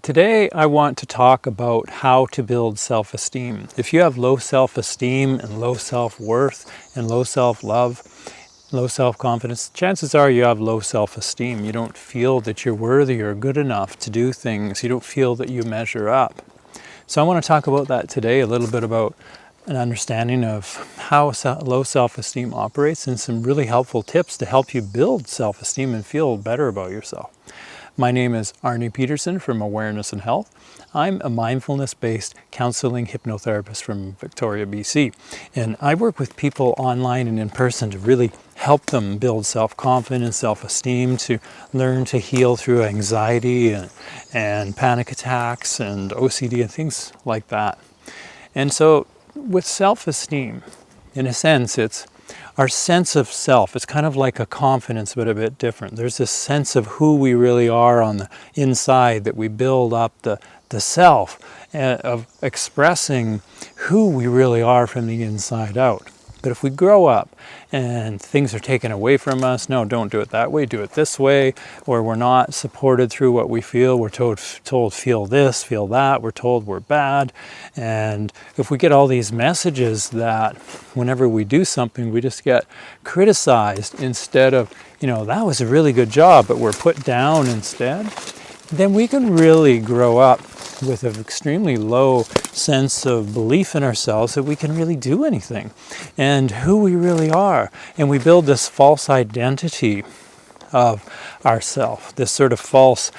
Today I want to talk about how to build self-esteem. If you have low self-esteem and low self-worth and low self-love, low self-confidence, chances are you have low self-esteem. You don't feel that you're worthy or good enough to do things. You don't feel that you measure up. So I want to talk about that today, a little bit about an understanding of how low self-esteem operates and some really helpful tips to help you build self-esteem and feel better about yourself. My name is Arne Pedersen from Awareness and Health. I'm a mindfulness-based counseling hypnotherapist from Victoria, BC. And I work with people online and in person to really help them build self-confidence, self-esteem, to learn to heal through anxiety and panic attacks and OCD and things like that. And so with self-esteem, in a sense, it's our sense of self. It's kind of like a confidence, but a bit different. There's this sense of who we really are on the inside, that we build up the self, of expressing who we really are from the inside out. But if we grow up and things are taken away from us, no, don't do it that way, do it this way, or we're not supported through what we feel, we're told feel this, feel that, we're told we're bad. And if we get all these messages that whenever we do something, we just get criticized instead of, that was a really good job, but we're put down instead, then we can really grow up with an extremely low sense of belief in ourselves that we can really do anything and who we really are. And we build this false identity of ourself, this sort of false,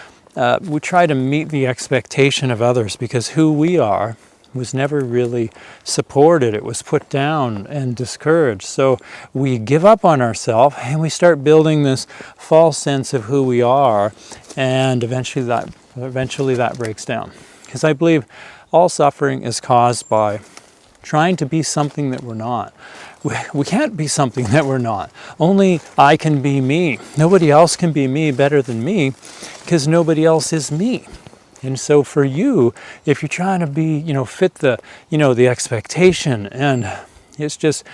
we try to meet the expectation of others because who we are was never really supported. It was put down and discouraged. So we give up on ourselves and we start building this false sense of who we are, and eventually that breaks down. Because I believe all suffering is caused by trying to be something that we're not. We can't be something that we're not. Only I can be me. Nobody else can be me better than me because nobody else is me. And so for you, if you're trying to be, fit the expectation, and it's just,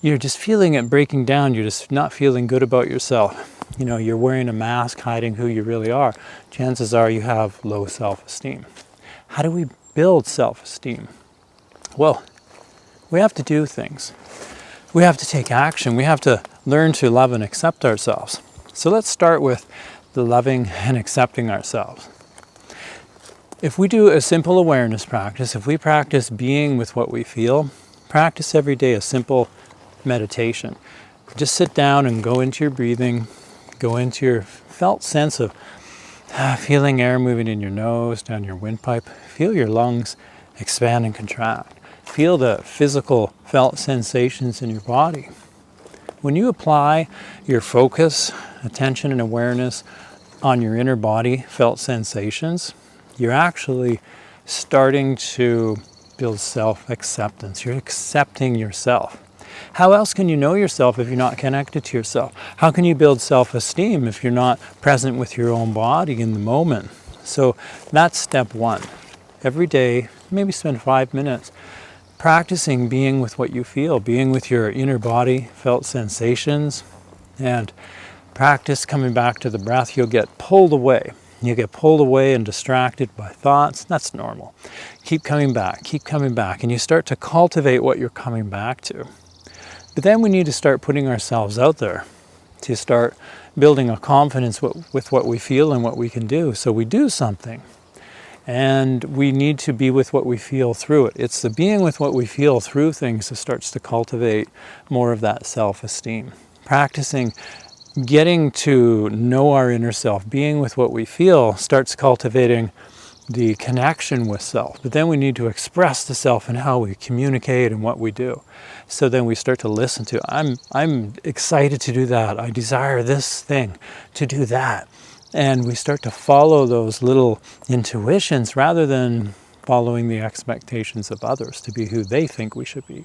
you're just feeling it breaking down, you're just not feeling good about yourself. You're wearing a mask hiding who you really are. Chances are you have low self-esteem. How do we build self-esteem? Well, we have to do things. We have to take action. We have to learn to love and accept ourselves. So let's start with the loving and accepting ourselves. If we do a simple awareness practice, if we practice being with what we feel, practice every day a simple meditation. Just sit down and go into your breathing, go into your felt sense of feeling air moving in your nose, down your windpipe. Feel your lungs expand and contract. Feel the physical felt sensations in your body. When you apply your focus, attention, and awareness on your inner body felt sensations, you're actually starting to build self-acceptance. You're accepting yourself. How else can you know yourself if you're not connected to yourself? How can you build self-esteem if you're not present with your own body in the moment? So that's step one. Every day, maybe spend 5 minutes practicing being with what you feel, being with your inner body, felt sensations, and practice coming back to the breath. You'll get pulled away. You get pulled away and distracted by thoughts. That's normal. Keep coming back, and you start to cultivate what you're coming back to. But then we need to start putting ourselves out there to start building a confidence with what we feel and what we can do. So we do something, and we need to be with what we feel through it. It's the being with what we feel through things that starts to cultivate more of that self-esteem. Practicing getting to know our inner self, being with what we feel, starts cultivating the connection with self. But then we need to express the self in how we communicate and what we do. So then we start to listen to, I'm excited to do that. I desire this thing to do that. And we start to follow those little intuitions rather than following the expectations of others to be who they think we should be.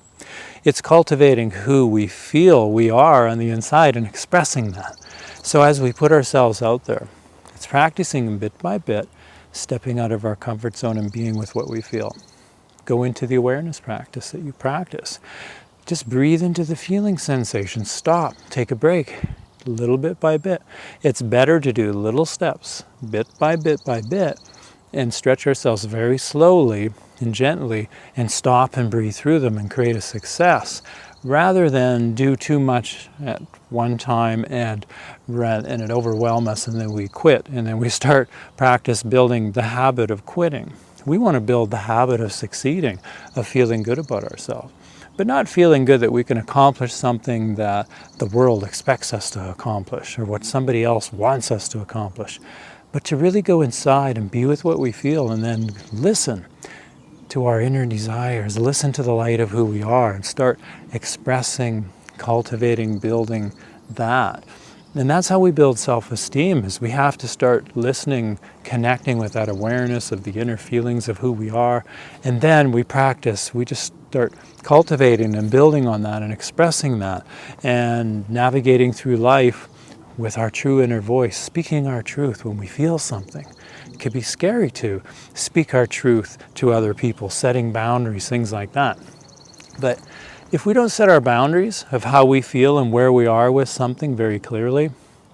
It's cultivating who we feel we are on the inside and expressing that. So as we put ourselves out there, it's practicing bit by bit, stepping out of our comfort zone and being with what we feel. Go into the awareness practice that you practice. Just breathe into the feeling sensation. Stop, take a break, little bit by bit. It's better to do little steps, bit by bit by bit, and stretch ourselves very slowly and gently and stop and breathe through them and create a success, rather than do too much at one time and it overwhelm us and then we quit and then we start practice building the habit of quitting. We want to build the habit of succeeding, of feeling good about ourselves, but not feeling good that we can accomplish something that the world expects us to accomplish or what somebody else wants us to accomplish, but to really go inside and be with what we feel and then listen to our inner desires, listen to the light of who we are and start expressing, cultivating, building that. And that's how we build self-esteem, is we have to start listening, connecting with that awareness of the inner feelings of who we are. And then we practice, we just start cultivating and building on that and expressing that and navigating through life with our true inner voice, speaking our truth when we feel something. It could be scary to speak our truth to other people, setting boundaries, things like that. But if we don't set our boundaries of how we feel and where we are with something very clearly,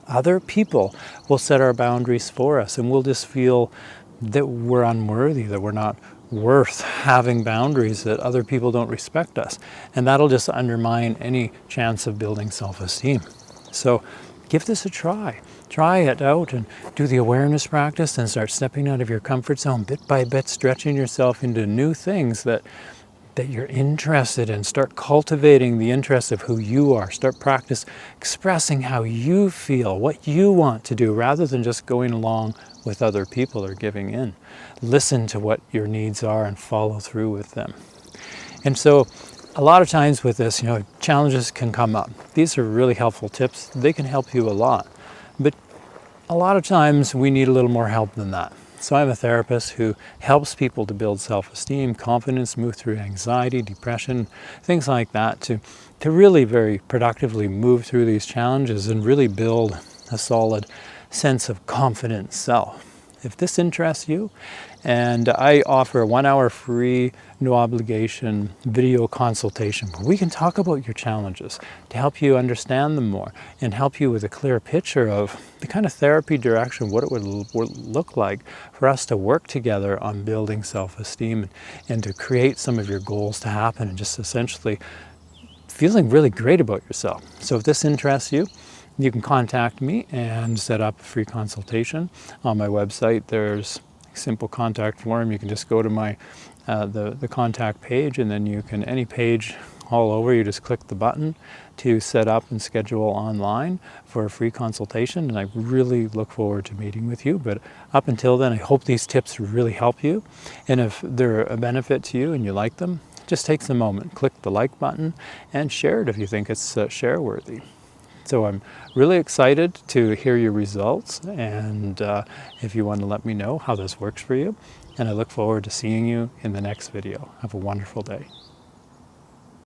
other people will set our boundaries for us, and we'll just feel that we're unworthy, that we're not worth having boundaries, that other people don't respect us. And that'll just undermine any chance of building self-esteem. So give this a try. Try it out and do the awareness practice and start stepping out of your comfort zone bit by bit, stretching yourself into new things that you're interested in. Start cultivating the interest of who you are. Start practice expressing how you feel, what you want to do, rather than just going along with other people or giving in. Listen to what your needs are and follow through with them. And so a lot of times with this, challenges can come up. These are really helpful tips. They can help you a lot. But a lot of times we need a little more help than that. So I'm a therapist who helps people to build self-esteem, confidence, move through anxiety, depression, things like that, to really very productively move through these challenges and really build a solid sense of confident self. If this interests you, and I offer a 1-hour free, no obligation video consultation where we can talk about your challenges to help you understand them more and help you with a clear picture of the kind of therapy direction, what it would look like for us to work together on building self-esteem and to create some of your goals to happen and just essentially feeling really great about yourself. So if this interests you, you can contact me and set up a free consultation. On my website, there's a simple contact form. You can just go to my the contact page, and then you can, any page all over, you just click the button to set up and schedule online for a free consultation. And I really look forward to meeting with you. But up until then, I hope these tips really help you. And if they're a benefit to you and you like them, just take a moment, click the like button and share it if you think it's share worthy. So I'm really excited to hear your results, and if you want to let me know how this works for you. And I look forward to seeing you in the next video. Have a wonderful day.